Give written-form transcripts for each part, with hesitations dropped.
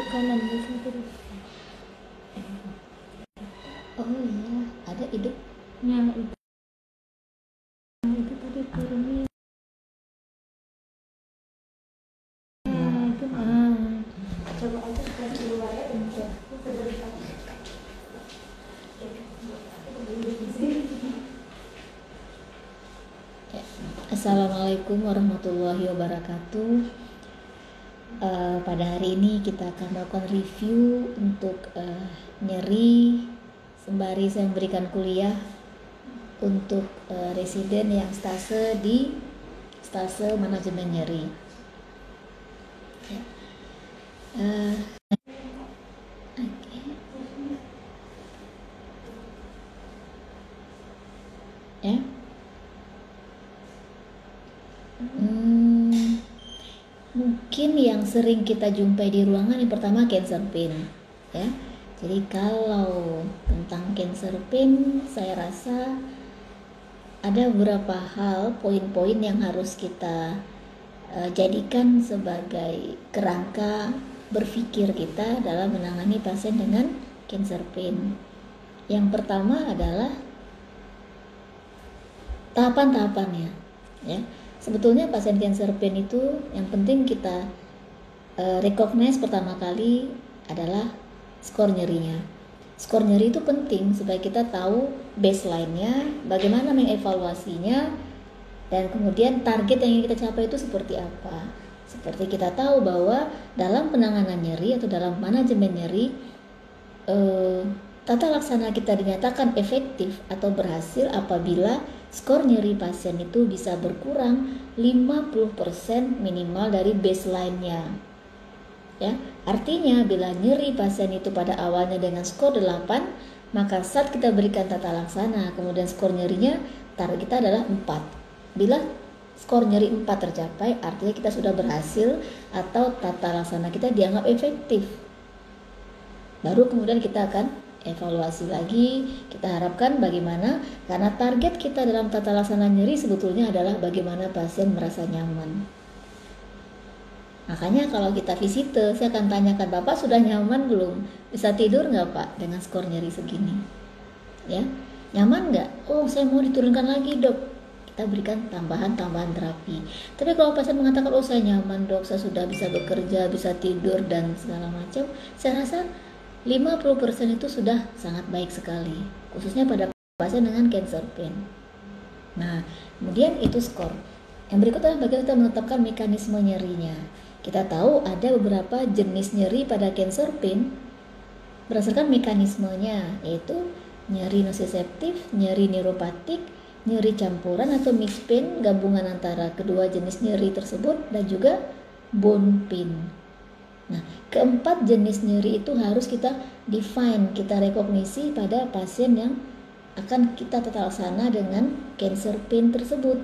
kanan, biasa kiri. Oh iya, ada hidup. Yang itu tadi turunnya. Itu Coba aja sekarang di luar ya, bentar. Assalamualaikum warahmatullahi wabarakatuh. Pada hari ini kita akan melakukan review untuk nyeri sembari saya memberikan kuliah untuk residen yang stase di stase manajemen nyeri. Mungkin yang sering kita jumpai di ruangan yang pertama cancer pain, ya. Jadi kalau tentang cancer pain, saya rasa ada beberapa hal, poin-poin yang harus kita jadikan sebagai kerangka berpikir kita dalam menangani pasien dengan cancer pain. Yang pertama adalah tahapan-tahapannya, ya. Sebetulnya pasien cancer pain itu yang penting kita recognize pertama kali adalah skor nyerinya. Skor nyeri itu penting supaya kita tahu baseline-nya, bagaimana mengevaluasinya, dan kemudian target yang ingin kita capai itu seperti apa. Seperti kita tahu bahwa dalam penanganan nyeri atau dalam manajemen nyeri, tata laksana kita dinyatakan efektif atau berhasil apabila skor nyeri pasien itu bisa berkurang 50% minimal dari baseline-nya. Ya, artinya bila nyeri pasien itu pada awalnya dengan skor 8, maka saat kita berikan tata laksana, kemudian skor nyerinya target kita adalah 4. Bila skor nyeri 4 tercapai, artinya kita sudah berhasil atau tata laksana kita dianggap efektif. Baru kemudian kita akan evaluasi lagi. Kita harapkan bagaimana, karena target kita dalam tata laksana nyeri sebetulnya adalah bagaimana pasien merasa nyaman. Makanya kalau kita visite, saya akan tanyakan, Bapak sudah nyaman belum? Bisa tidur nggak Pak dengan skor nyeri segini? Ya, nyaman nggak? Oh, saya mau diturunkan lagi Dok. Kita berikan tambahan terapi. Tapi kalau pasien mengatakan, oh saya nyaman Dok, saya sudah bisa bekerja, bisa tidur dan segala macam, saya rasa 50% itu sudah sangat baik sekali, khususnya pada pasien dengan cancer pain. Nah, kemudian itu skor. Yang berikut adalah bagaimana kita menetapkan mekanisme nyerinya. Kita tahu ada beberapa jenis nyeri pada cancer pain berdasarkan mekanismenya, yaitu nyeri nociceptif, nyeri neuropatik, nyeri campuran atau mixed pain, gabungan antara kedua jenis nyeri tersebut, dan juga bone pain. Nah, keempat jenis nyeri itu harus kita define, kita rekognisi pada pasien yang akan kita tata laksana dengan cancer pain tersebut.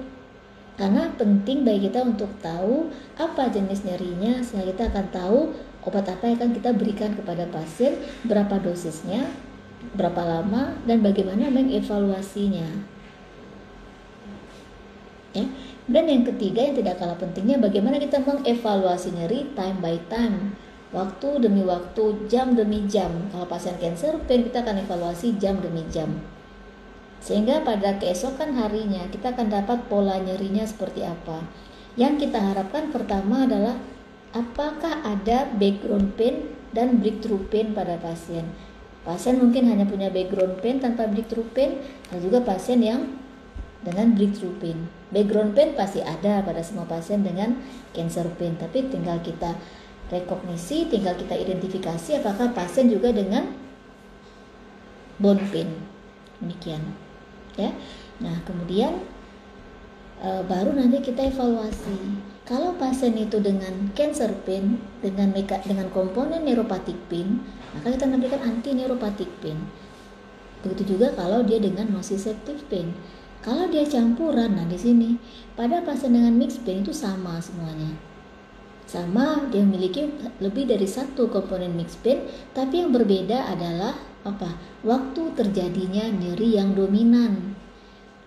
Karena penting bagi kita untuk tahu apa jenis nyerinya, sehingga kita akan tahu obat apa yang akan kita berikan kepada pasien, berapa dosisnya, berapa lama, dan bagaimana mengevaluasinya. Ya. Dan yang ketiga yang tidak kalah pentingnya, bagaimana kita mengevaluasi nyeri time by time, waktu demi waktu, jam demi jam. Kalau pasien cancer pain, kita akan evaluasi jam demi jam, sehingga pada keesokan harinya kita akan dapat pola nyerinya seperti apa. Yang kita harapkan pertama adalah apakah ada background pain dan breakthrough pain pada pasien. Pasien mungkin hanya punya background pain tanpa breakthrough pain, dan juga pasien yang dengan breakthrough pain. Background pain pasti ada pada semua pasien dengan cancer pain, tapi tinggal kita rekognisi, tinggal kita identifikasi apakah pasien juga dengan bone pain. Demikian, ya. Nah, kemudian baru nanti kita evaluasi. Kalau pasien itu dengan cancer pain dengan komponen neuropatik pain, maka kita memberikan anti neuropatik pain. Begitu juga kalau dia dengan nociceptive pain. Kalau dia campuran, nah di sini pada pasien dengan mixed pain itu sama semuanya. Sama, dia memiliki lebih dari satu komponen mixed pain, tapi yang berbeda adalah apa? Waktu terjadinya nyeri yang dominan.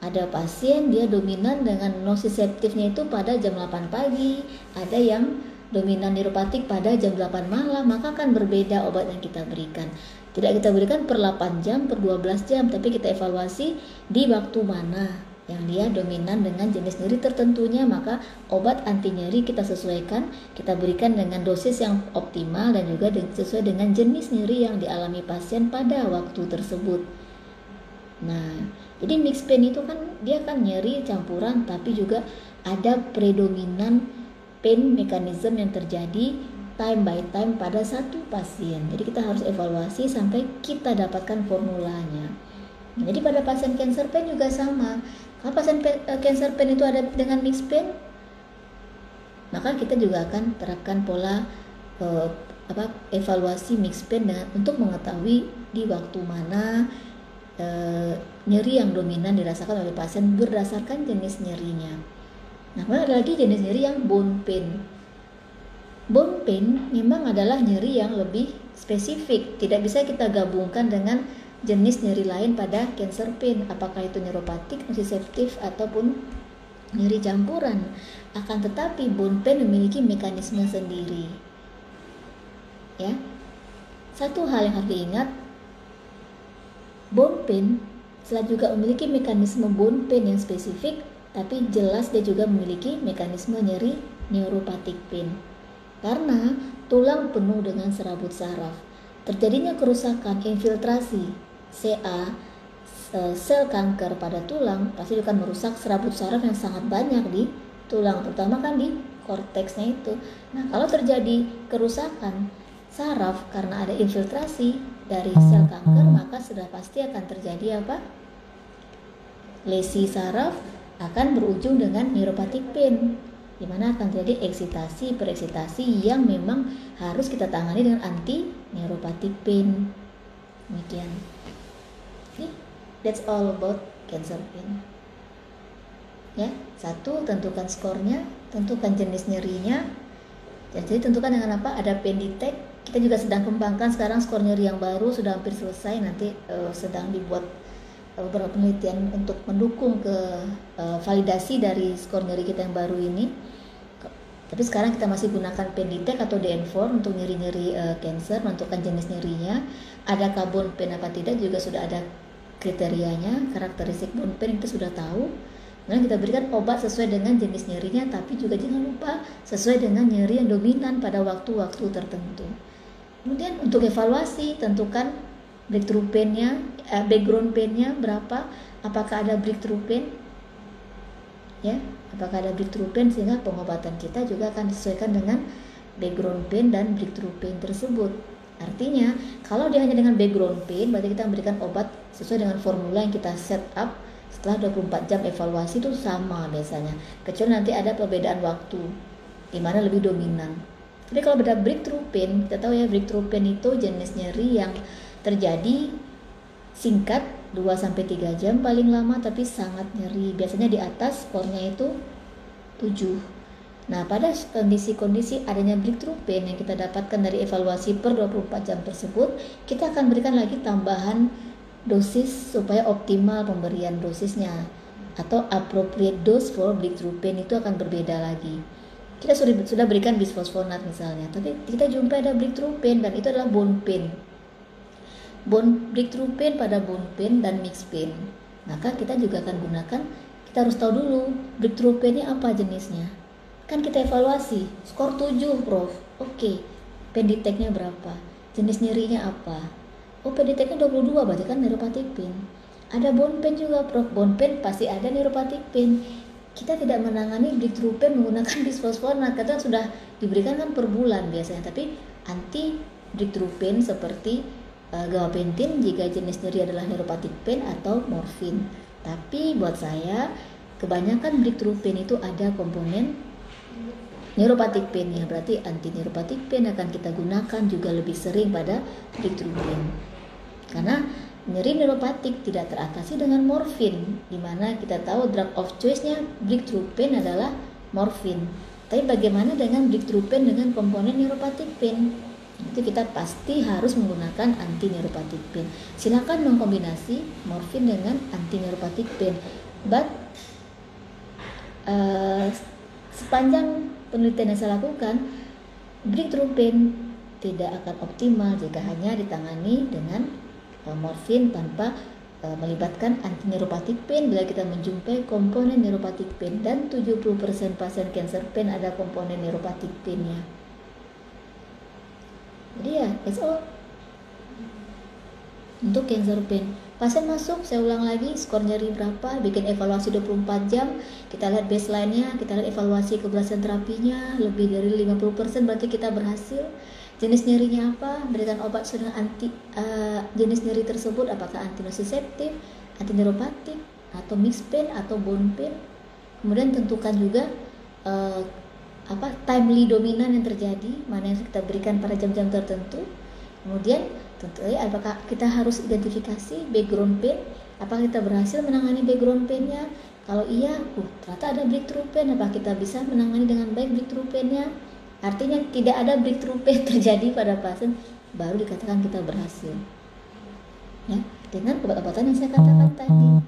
Ada pasien dia dominan dengan nociceptifnya itu pada jam 8 pagi, ada yang dominan neuropatik pada jam 8 malam, maka akan berbeda obat yang kita berikan. Tidak kita berikan per 8 jam, per 12 jam, tapi kita evaluasi di waktu mana yang dia dominan dengan jenis nyeri tertentunya, maka obat anti nyeri kita sesuaikan, kita berikan dengan dosis yang optimal dan juga sesuai dengan jenis nyeri yang dialami pasien pada waktu tersebut. Nah, jadi mix pain itu kan dia kan nyeri campuran, tapi juga ada predominan pain mechanism yang terjadi time by time pada satu pasien. Jadi kita harus evaluasi sampai kita dapatkan formulanya. Jadi pada pasien cancer pain juga sama. Kalau pasien cancer pain itu ada dengan mixed pain, maka kita juga akan terapkan pola evaluasi mixed pain untuk mengetahui di waktu mana nyeri yang dominan dirasakan oleh pasien berdasarkan jenis nyerinya. Nah, kemudian ada lagi jenis nyeri yang bone pain. Bone pain memang adalah nyeri yang lebih spesifik, tidak bisa kita gabungkan dengan jenis nyeri lain pada cancer pain, apakah itu neuropatik, nociceptif ataupun nyeri campuran. Akan tetapi bone pain memiliki mekanisme sendiri. Ya. Satu hal yang harus diingat, bone pain selain juga memiliki mekanisme bone pain yang spesifik, tapi jelas dia juga memiliki mekanisme nyeri neuropatik pain. Karena tulang penuh dengan serabut saraf, terjadinya kerusakan infiltrasi CA sel kanker pada tulang pasti akan merusak serabut saraf yang sangat banyak di tulang, terutama kan di korteksnya itu. Nah, kalau terjadi kerusakan saraf karena ada infiltrasi dari sel kanker, maka sudah pasti akan terjadi apa? Lesi saraf akan berujung dengan neuropatik pain, di mana akan terjadi pereksitasi yang memang harus kita tangani dengan anti neuropatik pain. Demikian. That's all about cancer pain. Ya, satu, tentukan skornya, tentukan jenis nyerinya. Jadi tentukan dengan apa? Ada pain detect. Kita juga sedang kembangkan sekarang skor nyeri yang baru, sudah hampir selesai. Nanti sedang dibuat beberapa penelitian untuk mendukung ke validasi dari skor nyeri kita yang baru ini. Tapi sekarang kita masih gunakan pain detect atau DN4 untuk nyeri-nyeri cancer, menentukan jenis nyerinya. Adakah bone pain apa tidak juga sudah ada kriterianya, karakteristik bone pain itu sudah tahu. Kemudian kita berikan obat sesuai dengan jenis nyerinya, tapi juga jangan lupa sesuai dengan nyeri yang dominan pada waktu-waktu tertentu. Kemudian untuk evaluasi, tentukan breakthrough pain-nya, background pain-nya berapa, apakah ada breakthrough pain, ya, apakah ada breakthrough pain, sehingga pengobatan kita juga akan disesuaikan dengan background pain dan breakthrough pain tersebut. Artinya, kalau dia hanya dengan background pain, berarti kita memberikan obat sesuai dengan formula yang kita set up. Setelah 24 jam evaluasi itu sama biasanya, kecuali nanti ada perbedaan waktu di mana lebih dominan. Tapi kalau beda breakthrough pain, kita tahu ya, breakthrough pain itu jenis nyeri yang terjadi singkat 2-3 jam paling lama, tapi sangat nyeri. Biasanya di atas skornya itu 7. Nah, pada kondisi-kondisi adanya breakthrough pain yang kita dapatkan dari evaluasi per 24 jam tersebut, kita akan berikan lagi tambahan dosis supaya optimal pemberian dosisnya, atau appropriate dose for breakthrough pain itu akan berbeda lagi. Kita sudah berikan bisfosfonat misalnya, tapi kita jumpa ada breakthrough pain dan itu adalah bone pain. Breakthrough pain pada bone pain dan mixed pain. Maka kita juga akan gunakan, kita harus tahu dulu breakthrough pain-nya apa jenisnya. Kan kita evaluasi, skor 7 Prof. Oke, pain detect-nya berapa? Jenis nyerinya apa? Oh, pain detect-nya 22, berarti kan neuropatik pain. Ada bone pain juga Prof. Bone pain pasti ada neuropatik pain. Kita tidak menangani breakthrough pain menggunakan bisfosfonat, karena sudah diberikan kan per bulan biasanya. Tapi anti breakthrough pain seperti gabapentin jika jenis nyeri adalah neuropatik pain atau morfin. Tapi buat saya kebanyakan breakthrough pain itu ada komponen neuropatik pain ya, berarti anti neuropatik pain akan kita gunakan juga lebih sering pada breakthrough pain. Karena nyeri neuropatik tidak teratasi dengan morfin, di mana kita tahu drug of choice-nya breakthrough pain adalah morfin. Tapi bagaimana dengan breakthrough pain dengan komponen neuropatik pain? Itu kita pasti harus menggunakan anti neuropatik pain. Silakan mengkombinasi morfin dengan anti neuropatik pain. But sepanjang penelitian yang saya lakukan, breakthrough pain tidak akan optimal jika hanya ditangani dengan morfin tanpa melibatkan anti-neuropatik pain. Bila kita menjumpai komponen neuropatik pain, dan 70% pasien cancer pain ada komponen neuropatik painnya. Jadi ya, it's all. Untuk cancer pain, pasien masuk, saya ulang lagi, skor nyeri berapa, bikin evaluasi 24 jam, kita lihat baseline-nya, kita lihat evaluasi keberhasilan terapinya, lebih dari 50% berarti kita berhasil. Jenis nyerinya apa, berikan obat dengan jenis nyeri tersebut, apakah antinociceptif, antineuropatik, atau mixed pain, atau bone pain. Kemudian tentukan juga timely dominan yang terjadi, mana yang kita berikan pada jam-jam tertentu. Kemudian tentunya apakah kita harus identifikasi background pain, apakah kita berhasil menangani background pain-nya. Kalau iya, ternyata ada breakthrough pain, apakah kita bisa menangani dengan baik breakthrough pain-nya. Artinya tidak ada breakthrough pain terjadi pada pasien, baru dikatakan kita berhasil. Ya, dengan obat-obatan yang saya katakan tadi.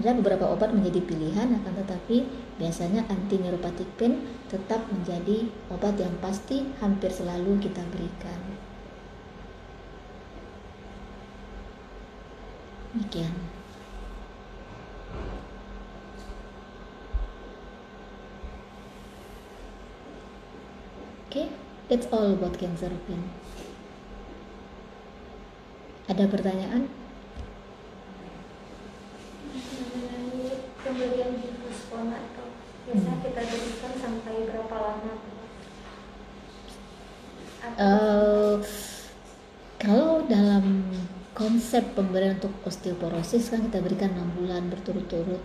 Ada beberapa obat menjadi pilihan, akan tetapi biasanya anti-neuropatik pain tetap menjadi obat yang pasti hampir selalu kita berikan. Demikian. Okay, that's all about cancer pain. Ada pertanyaan? Mengenai pemberian difuspon atau biasanya kita berikan sampai berapa lama? Kalau dalam konsep pemberian untuk osteoporosis kan kita berikan 6 bulan berturut-turut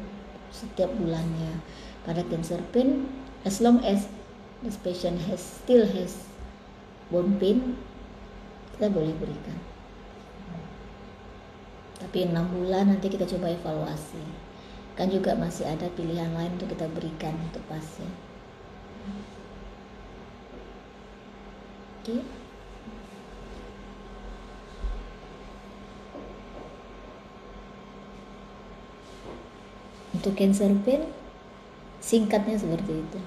setiap bulannya. Pada cancer pain, as long as this patient still has bone pain, kita boleh berikan. Tapi 6 bulan nanti kita coba evaluasi. Kan juga masih ada pilihan lain untuk kita berikan untuk pasien. Oke. Untuk cancer pain, singkatnya seperti itu.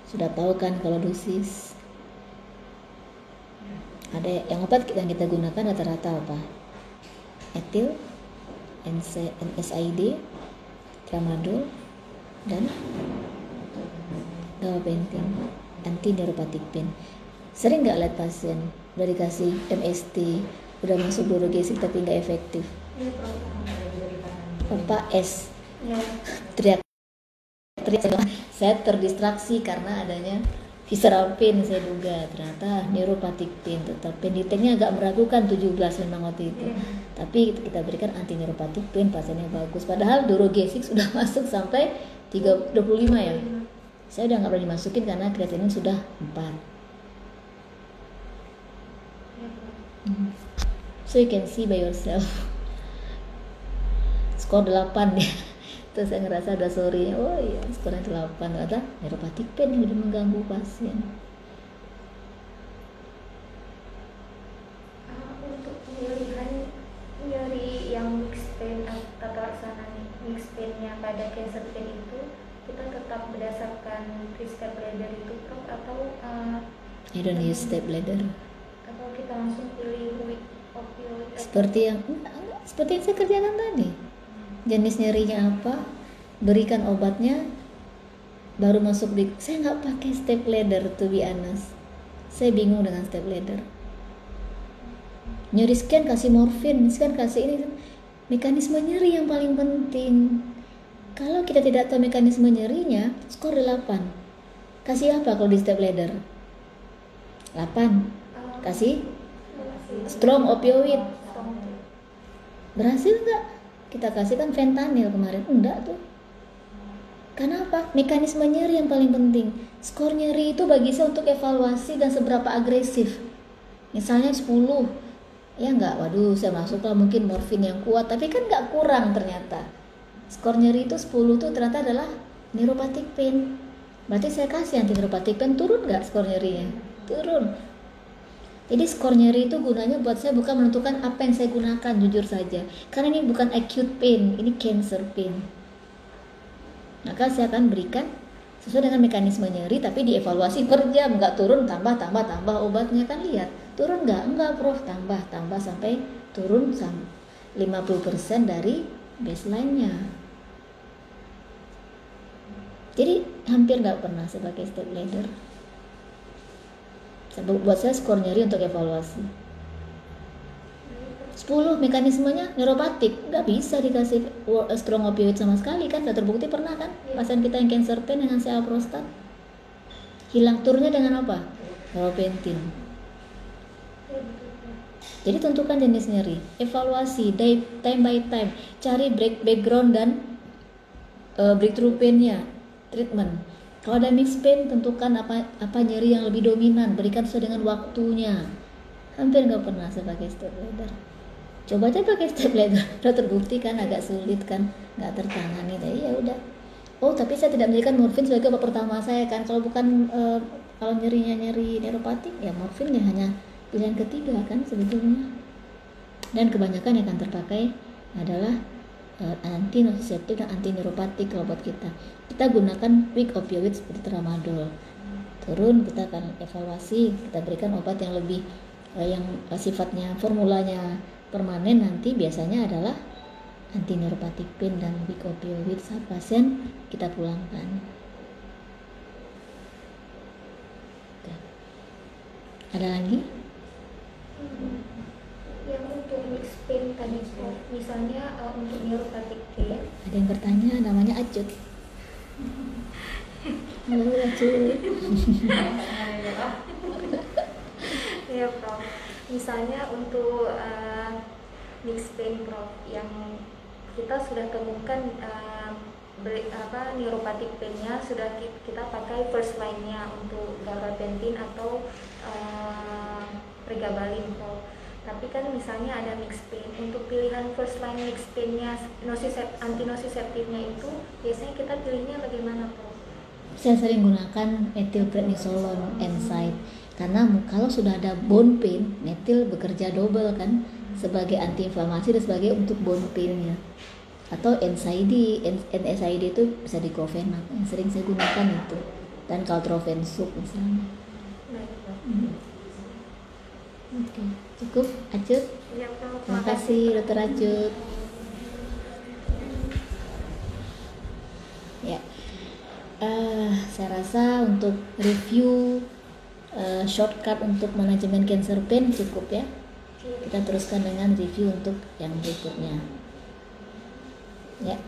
Sudah tahu kan kalau dosis? Ada yang obat yang kita gunakan rata-rata apa? Etil, NSAID, tramadol, dan gabapentin, anti-neuropatik pain. Sering nggak lihat pasien udah dikasih MST, udah masuk Durogesic tapi nggak efektif? Pak S. Ya. teriak saya terdistraksi karena adanya visceral pain, saya duga ternyata neuropatik pain. Tetap penditeknya agak meragukan 17 memang waktu itu, tapi kita berikan anti neuropatik pain, pasiennya bagus. Padahal Durogesic sudah masuk sampai 25 ya, saya udah nggak berani masukin karena kreatinin sudah 4. So you can see by yourself. Skor 8 ya. Terus saya ngerasa ada sorry, oh iya skornya 8, ternyata neuropatik pain yang udah mengganggu pasien. Untuk pemilihan nyeri yang mixed pain atau tata laksana mixed pain-nya pada cancer pain itu, kita tetap berdasarkan 3-step ladder itu Prof, atau I don't use step ladder. atau kita langsung pilih opioid Seperti yang saya kerjakan tadi. Jenis nyerinya apa, berikan obatnya, baru masuk di. Saya nggak pakai step ladder, to be honest. Saya bingung dengan step ladder. Nyeri sekian kasih morfin, sekian kasih ini. Mekanisme nyeri yang paling penting. Kalau kita tidak tahu mekanisme nyerinya, skor 8. Kasih apa kalau di step ladder? 8. Kasih strong opioid. Berhasil nggak? Kita kasih kan fentanyl kemarin, enggak tuh. Kenapa? Mekanisme nyeri yang paling penting. Skor nyeri itu bagi saya untuk evaluasi dan seberapa agresif. Misalnya 10, ya enggak, waduh saya masuklah mungkin morfin yang kuat, tapi kan enggak kurang ternyata. Skor nyeri itu 10 tuh ternyata adalah neuropatik pain. Berarti saya kasih anti neuropatik pain, turun enggak skor nyerinya? Turun. Jadi skor nyeri itu gunanya buat saya bukan menentukan apa yang saya gunakan, jujur saja. Karena ini bukan acute pain, ini cancer pain. Maka saya akan berikan sesuai dengan mekanisme nyeri, tapi dievaluasi per jam, nggak turun tambah obatnya, kan lihat turun enggak Prof, tambah sampai turun 50% dari baseline-nya. Jadi hampir nggak pernah sebagai step ladder. Buat saya skor nyeri untuk evaluasi 10 mekanismenya neuropatik, nggak bisa dikasih strong opioid sama sekali kan, udah terbukti pernah kan pasien kita yang cancer pain dengan CA prostat hilang turunnya dengan apa? Gabapentin. Jadi tentukan jenis nyeri, evaluasi time by time, cari background dan breakthrough pain-nya, treatment. Kalau ada mixed pain, tentukan apa nyeri yang lebih dominan, berikan sesuai dengan waktunya. Hampir nggak pernah sebagai step ladder. Coba aja pakai step ladder, udah terbukti kan agak sulit kan, nggak tertangani. Jadi ya udah. Oh, tapi saya tidak menjadikan morfin sebagai obat pertama saya kan. Kalau bukan kalau nyeri neuropatik, ya morfin ya hanya pilihan ketiga kan sebetulnya. Dan kebanyakan yang akan terpakai adalah anti nociceptif dan anti neuropatik kalau buat kita. Kita gunakan weak opioid seperti tramadol. Turun, kita akan evaluasi, kita berikan obat yang lebih yang sifatnya formulanya permanen, nanti biasanya adalah anti neuropatik pain dan weak opioid saat pasien kita pulangkan. Ada lagi? Yang untuk mixed pain tadi, misalnya untuk neuropatik pain. Ada yang bertanya, namanya Acut. Halo Acut. Ya Prof, misalnya untuk mixed pain Prof, yang kita sudah temukan neuropatik pain-nya sudah kita pakai first line-nya untuk gabapentin atau pregabalin Prof. Tapi kan misalnya ada mixed pain, untuk pilihan first line mixed pain-nya anti nociceptifnya itu biasanya kita pilihnya bagaimana Prof? Saya sering gunakan methylprednisolone NSAID karena kalau sudah ada bone pain, metil bekerja double kan sebagai antiinflamasi dan sebagai untuk bone pain-nya. Atau NSAID itu bisa diclofenac, yang sering saya gunakan itu, dan caltrofensuk misalnya. Oke, cukup Acut. Ya, Prof. Terima kasih Dr. Acut. Ya, saya rasa untuk review shortcut untuk manajemen cancer pain cukup ya. Kita teruskan dengan review untuk yang berikutnya. Ya.